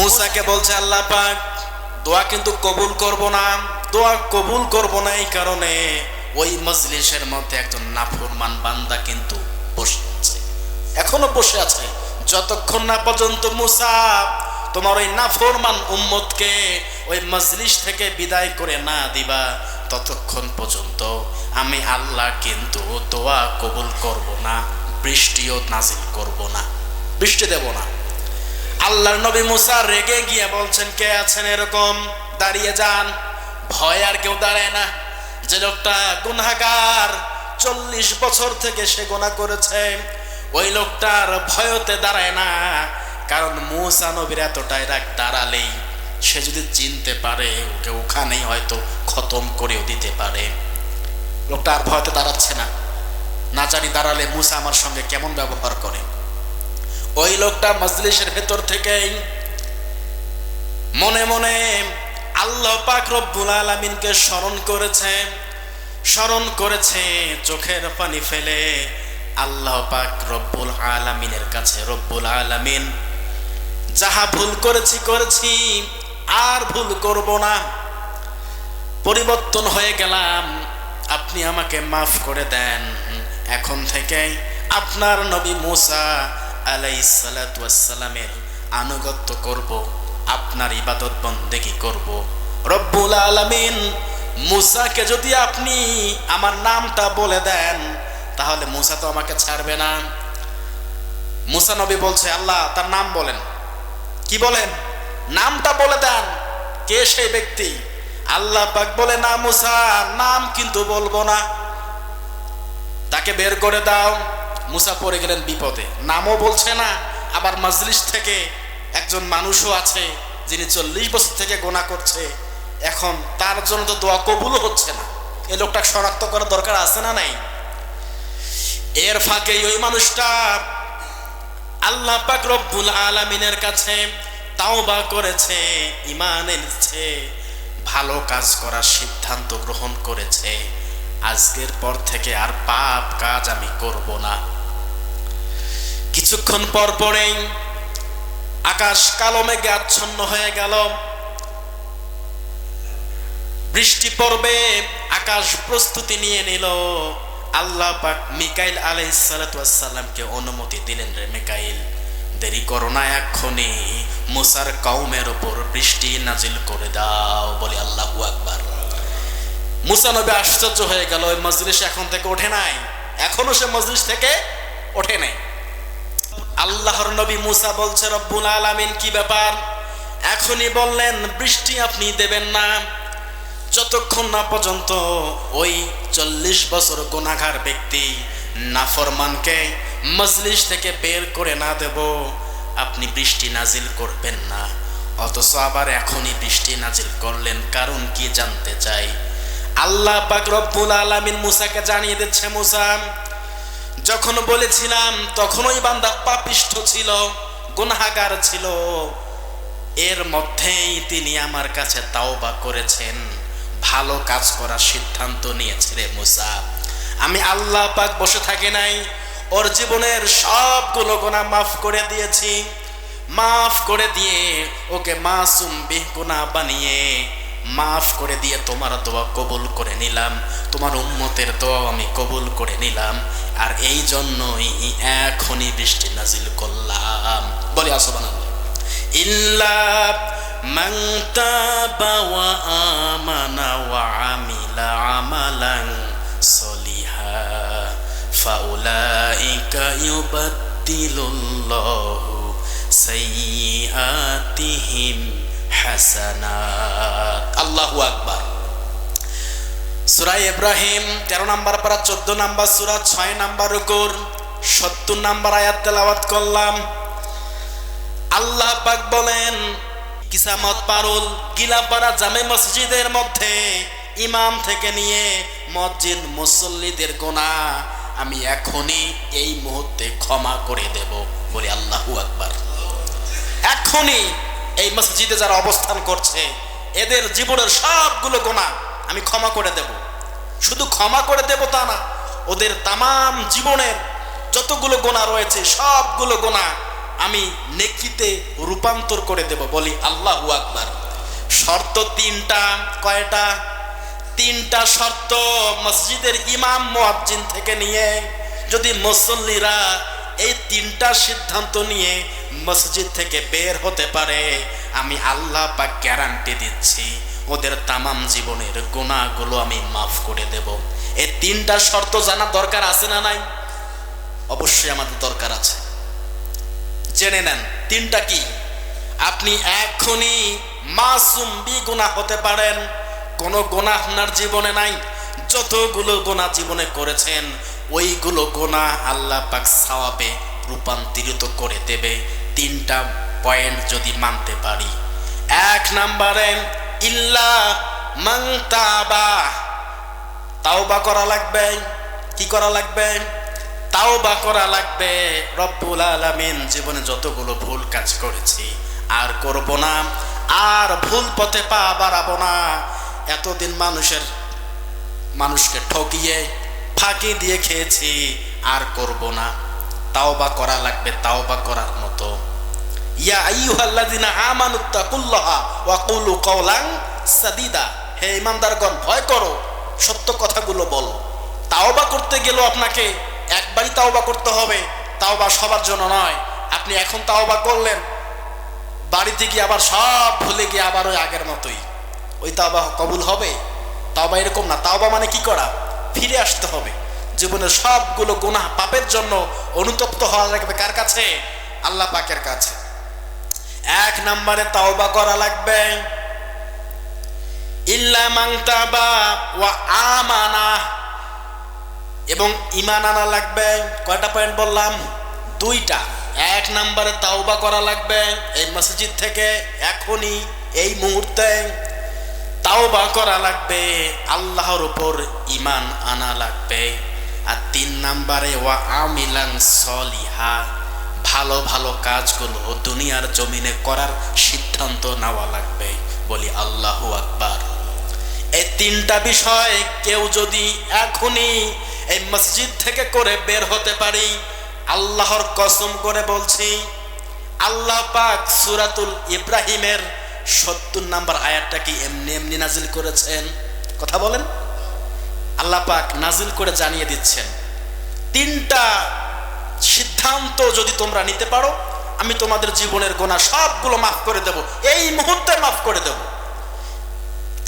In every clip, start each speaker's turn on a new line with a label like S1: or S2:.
S1: মুসাকে বলছে আল্লাহ পাক দোয়া কিন্তু কবুল করব না, দোয়া কবুল করব না এই কারণে ওই মজলিসের মধ্যে একজন নাফরমান বান্দা কিন্তু বসে আছে, এখনো বসে আছে। যতক্ষণ না পর্যন্ত মুসা তোমার ওই নাফরমান উম্মতকে ওই মজলিস থেকে বিদায় করে না দিবা, ততক্ষণ পর্যন্ত আমি আল্লাহ কিন্তু দোয়া কবুল করব না, বৃষ্টিও নাজিল করব না, বৃষ্টি দেব না। আল্লাহর নবী মুসা রেগে গিয়ে বলছেন, কে আছেন এরকম, দাঁড়িয়ে যান। ভয় আর কেউ দাঁড়ায় না। যে লোকটা গুনাহগার, 40 বছর থেকে সে গুনাহ করেছে, ওই লোকটার ভয়তে দাঁড়ায় না। কারণ মুসা নবীর এতটাই রাগ, দাঁড়ালেই সে যদি চিনতে পারে ওকে ওখানেই হয়তো খতম করেও দিতে পারে। লোকটা আর ভয়তে দাঁড়াচ্ছে না, না জানি দাঁড়ালে মুসা আমার সঙ্গে কেমন ব্যবহার করে। ওই লোকটা মজলিসের ভেতর থেকেই মনে মনে আল্লাহ পাক রব্বুল আলামিনকে স্মরণ করেছে, চোখের পানি ফেলে আল্লাহ পাক রব্বুল আলামিনের কাছে, রব্বুল আলামিন যাহা ভুল করেছি আর ভুল করব না, পরিবর্তন হয়ে গেলাম, আপনি আমাকে মাফ করে দেন। এখন থেকে আপনার নবী মুসা আলাইহিস সালাতু ওয়াস সালামের আনুগত্য করব, আপনার ইবাদত বন্দেগী করব। রব্বুল আলামিন মুসাকে যদি আপনি আমার নামটা বলে দেন তাহলে মুসা তো আমাকে ছাড়বে না। মুসা নবী বলছে, আল্লাহ তার নাম বলেন। কি বলেন? নামটা বলে দেন, কে সেই ব্যক্তি? আল্লাহ পাক বলে, না মুসা, নাম কিন্তু বলবো না, তাকে বের করে দাও। মুসা পড়ে গেলেন বিপদে, নামও বলছে না, আবার মজলিস থেকে একজন মানুষও আছে যিনি 40 বছর থেকে গুনাহ করছে, এখন তার জন্য তো দোয়া কবুল হচ্ছে না। এই লোকটা শনাক্ত করার দরকার আছে না নাই? এর ফাঁকে ওই মানুষটা আল্লাহ পাক রব্বুল আলামিনের কাছে তাওবা করেছে, ঈমান এনেছে, ভালো কাজ করার সিদ্ধান্ত গ্রহণ করেছে, আজকের পর থেকে আর পাপ কাজ আমি করব না। কিছুক্ষণ পর পরেই আকাশ কালো মেঘে আচ্ছন্ন হয়ে গেল, বৃষ্টি পড়বে, আকাশ প্রস্তুতি নিয়ে নিল। আল্লাহ পাক মিকাইল আলাইহিস সালাতু ওয়াস সালামকে অনুমতি দিলেন, রে মিকাইল, দেরি করো না, এক্ষুনি মুসার কওমের উপর বৃষ্টি নাজিল করে দাও। বলি আল্লাহু আকবার। মুসা নবী আশ্চর্য হয়ে গেল, ওই মজলিস এখন থেকে ওঠে নাই, এখনো সে মজলিস থেকে ওঠে নাই। আল্লাহর নবী মুসা বলছে, রব্বুল আলামিন কি ব্যাপার, এখনই বললেন বৃষ্টি আপনি দেবেন না, যতক্ষণ না পর্যন্ত ওই 40 বছর গুনাহগার ব্যক্তি নাফরমানকে মজলিস থেকে বের করে না দেব, আপনি বৃষ্টি নাজিল করবেন না। অথচ আবার এখনই বৃষ্টি নাজিল করলেন, কারণ কি জানতে চাই। আল্লাহ পাক রব্বুল আলামিন মুসাকে জানিয়ে দিচ্ছে, মুসা, যখন বলেছিলাম তখন ওই বান্দা পাপিষ্ঠ ছিল, গুনাহগার ছিল, এর মধ্যেই তিনি আমার কাছে তাওবা করেছেন, ভালো কাজ করার সিদ্ধান্ত নিয়েছে। রে মুসা, আমি আল্লাহ পাক বসে থাকি নাই, ওর জীবনের সবগুলো গুনাহ মাফ করে দিয়েছি, মাফ করে দিয়ে ওকে মাসুম বেগুনাহ বানিয়ে মাফ করে দিয়ে তোমার দোয়া কবুল করে নিলাম, তোমার উম্মতের দোয়া আমি কবুল করে নিলাম, আর এই জন্যই এখনই বৃষ্টি নাজিল করলাম। বলি সুবহানাল্লাহ। ইল্লা মান তাবা ওয়া আমানা ওয়া আমিলা আমালান সলিহা ফাউলাইকা ইউবাদদিলুল্লাহু সাইয়্যাতিহিম হাসানাত। আল্লাহু আকবার। সূরা ইব্রাহিম 13 নম্বর পারা 14 নম্বর সূরা 6 নম্বর রুকুর 70 নম্বর আয়াত তেলাওয়াত করলাম। আল্লাহ পাক বলেন, কিসামত পারুল গিলাপাড়া জামে মসজিদের মধ্যে ইমাম থেকে নিয়ে মসজিদ মুসল্লিদের গুনাহ আমি এখনই এই মুহূর্তে ক্ষমা করে দেব। বলি আল্লাহু আকবার। এখনই এই মসজিদে যারা অবস্থান করছে এদের জীবনের সবগুলো গুনাহ আমি ক্ষমা করে দেব। শুধু ক্ষমা করে দেব তা না, ওদের তামাম জীবনের যতগুলো গুনাহ রয়েছে সবগুলো গুনাহ আমি নেকিতে রূপান্তর করে দেব। বলি আল্লাহু আকবার। শর্ত তিনটা। কয়টা? তিনটা শর্ত। মসজিদের ইমাম মুয়াজ্জিন থেকে নিয়ে যদি মুসল্লিরা এই তিনটা সিদ্ধান্ত নিয়ে মসজিদ থেকে বের হতে পারে, আমি আল্লাহ পাক গ্যারান্টি দিচ্ছি ওদের তামাম জীবনের গুনাহগুলো আমি মাফ করে দেব। এই তিনটা শর্ত জানা দরকার আছে না নাই? অবশ্যই আমাদের দরকার আছে। জেনে নেন তিনটা কি। আপনি এখনই মাসুম বিগুনাহ হতে পারেন, কোনো গুনাহ আপনার জীবনে নাই। যতগুলো গুনাহ জীবনে করেছেন ওইগুলো গুনাহ আল্লাহ পাক সওয়াবে রূপান্তরিত করে দেবে। তিনটা পয়েন্ট যদি মানতে পারি। এক নম্বরে ইল্লা মান তাবা, তাওবা করা লাগবে। কি করা লাগবে? তাওবা করা লাগবে। রব্বুল আলামিন জীবনে যতগুলো ভুল কাজ করেছি আর করব না, আর ভুল পথে পা বাড়াবো না। এতদিন মানুষকে ঠকিয়ে ফাঁকি দিয়ে খেয়েছি, আর করব না। তাওবা করা লাগবে, তাওবা করার মতো। ইয়া আইয়ুহাল্লাযিনা আমানুত্তাকুল্লাহা ওয়া কুলু কাওলান সাদীদা, হে ঈমানদারগণ ভয় করো, সত্য কথাগুলো বলো। তাওবা করতে গেলেও আপনাকে একবারই তাওবা করতে হবে। তাওবা সবার জন্য নয়। আপনি এখন তাওবা করলেন, বাড়িতে গিয়ে আবার সব ভুলে গিয়ে আবার ওই আগের মতোই, ওই তাওবা কবুল হবে? তাওবা এরকম না। তাওবা মানে কি করা? ফিরে আসতে হবে। জীবনের সবগুলো গুনাহ পাপের জন্য অনুতপ্ত হওয়া লাগবে। কার কাছে? আল্লাহ পাকের কাছে। এক নম্বরে তাওবা করা লাগবে। ইল্লা মান তাবা ওয়া আমানা, এবং ঈমান আনা লাগবে। কয়টা পয়েন্ট বললাম? দুইটা। এক নম্বরে তাওবা করা লাগবে এই মসজিদ থেকে এখনই এই মুহূর্তে তাওবা করা লাগবে, আল্লাহর উপর ঈমান আনা লাগবে। আর তিন নম্বরে ওয়া আমিলান সলিহা, ভালো ভালো কাজগুলো দুনিয়ার জমিনে করার সিদ্ধান্ত নেওয়া লাগবে। বলি আল্লাহু আকবার। এই তিনটা বিষয় কেউ যদি এখনই এই মসজিদ থেকে করে বের হতে পারি, আল্লাহর কসম করে বলছি, আল্লাহ পাক সূরাতুল ইব্রাহিমের 70 নম্বর আয়াতটা কি এমনি এমনি নাজিল করেছেন? কথা বলেন। আল্লাহ পাক নাজিল করে জানিয়ে দিচ্ছেন, তিনটা সিদ্ধান্ত যদি তোমরা নিতে পারো, আমি তোমাদের জীবনের গুনাহ সবগুলো মাফ করে দেব, এই মুহূর্তে মাফ করে দেব।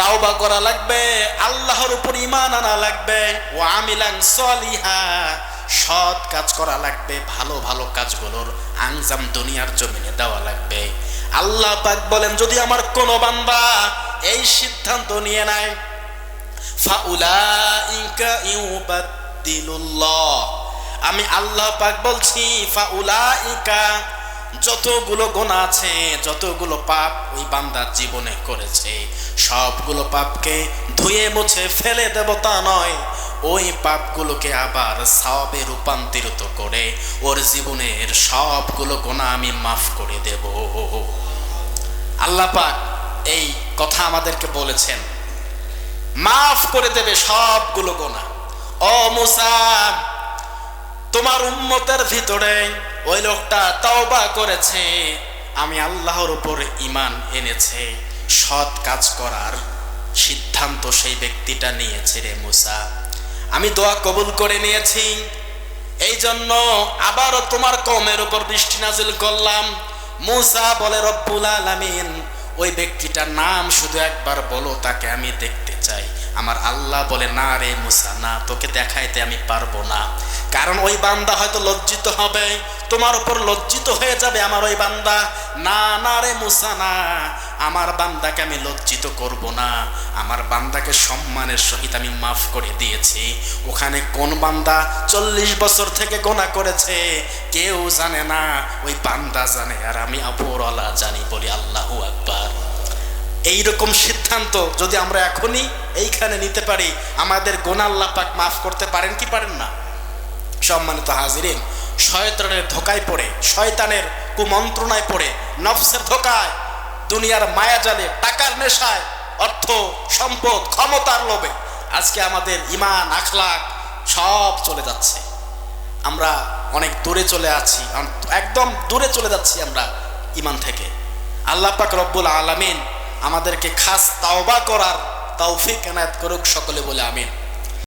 S1: তাওবা করা লাগবে, আল্লাহর উপর ঈমান আনা লাগবে, ওয়া আমিলান সলিহা, সৎ কাজ করা লাগবে, ভালো ভালো কাজগুলোর আঞ্জাম দুনিয়ার জমিনে দেওয়া লাগবে। আল্লাহ পাক বলেন, যদি আমার কোনো বান্দা এই সিদ্ধান্ত নিয়ে নেয়, ফাউলাইকা ইউবাদদিলুল্লাহ, আমি আল্লাহ পাক বলছি, ফাউলাইকা, যতগুলো গুনাহ আছে, যতগুলো পাপ ওই বান্দার জীবনে করেছে, সবগুলো পাপকে ধুয়ে মুছে ফেলে দেব তা নয়, ওই পাপগুলোকে আবার সওয়াবে রূপান্তরিত করে ওর জীবনের সবগুলো গুনাহ আমি মাফ করে দেব। আল্লাহ পাক এই কথা আমাদেরকে বলেছেন, মাফ করে দেবে সবগুলো গুনাহ। ও মুসা, তোমার উম্মতের ভিতরে ওই লোকটা তাওবা করেছে, আমি আল্লাহর উপর ঈমান এনেছে, সৎ কাজ করার সিদ্ধান্ত সেই ব্যক্তিটা নিয়েছে রে মুসা, আমি দোয়া কবুল করে নিয়েছি, এই জন্য আবারও তোমার কওমের উপর বৃষ্টি নাজিল করলাম। মুসা বলে, রব্বুল আলামিন, ওই ব্যক্তিটার নাম শুধু একবার বলো, তাকে আমি দেখতে চাই। আমার আল্লাহ বলে, না রে মুসা, না, তোকে দেখাইতে আমি পারবো না, কারণ ওই বান্দা হয়তো লজ্জিত হবে, তোমার উপর লজ্জিত হয়ে যাবে আমার ওই বান্দা। না না রে মুসা, না, আমার বান্দাকে আমি লজ্জিত করব না, আমার বান্দাকে সম্মানের সহিত আমি মাফ করে দিয়েছি। ওখানে কোন বান্দা 40 বছর থেকে গুনাহ করেছে কেউ জানে না, ওই বান্দা জানে, আর আমি উপরওয়ালা জানি। বলি আল্লাহু আকবার। এইরকম সিদ্ধান্ত যদি আমরা এখনই এইখানে নিতে পারি, আমাদের গুনাহ আল্লাহ পাক মাফ করতে পারেন কি পারেন না? সম্মানিত হাজিরিন, শয়তানের ধোকায় পড়ে, শয়তানের কুমন্ত্রণায় পড়ে, নফসের ধোকায়, দুনিয়ার মায়াজালে, টাকার নেশায়, অর্থ সম্পদ ক্ষমতার লোভে আজকে আমাদের ঈমান আখলাক সব চলে যাচ্ছে। আমরা অনেক দূরে চলে আছি, একদম দূরে চলে যাচ্ছি আমরা ঈমান থেকে। আল্লাহ পাক রব্বুল আলামিন আমাদেরকে খাস তাওবা করার তৌফিক এনায়েত করুক সকলে বলে আমিন।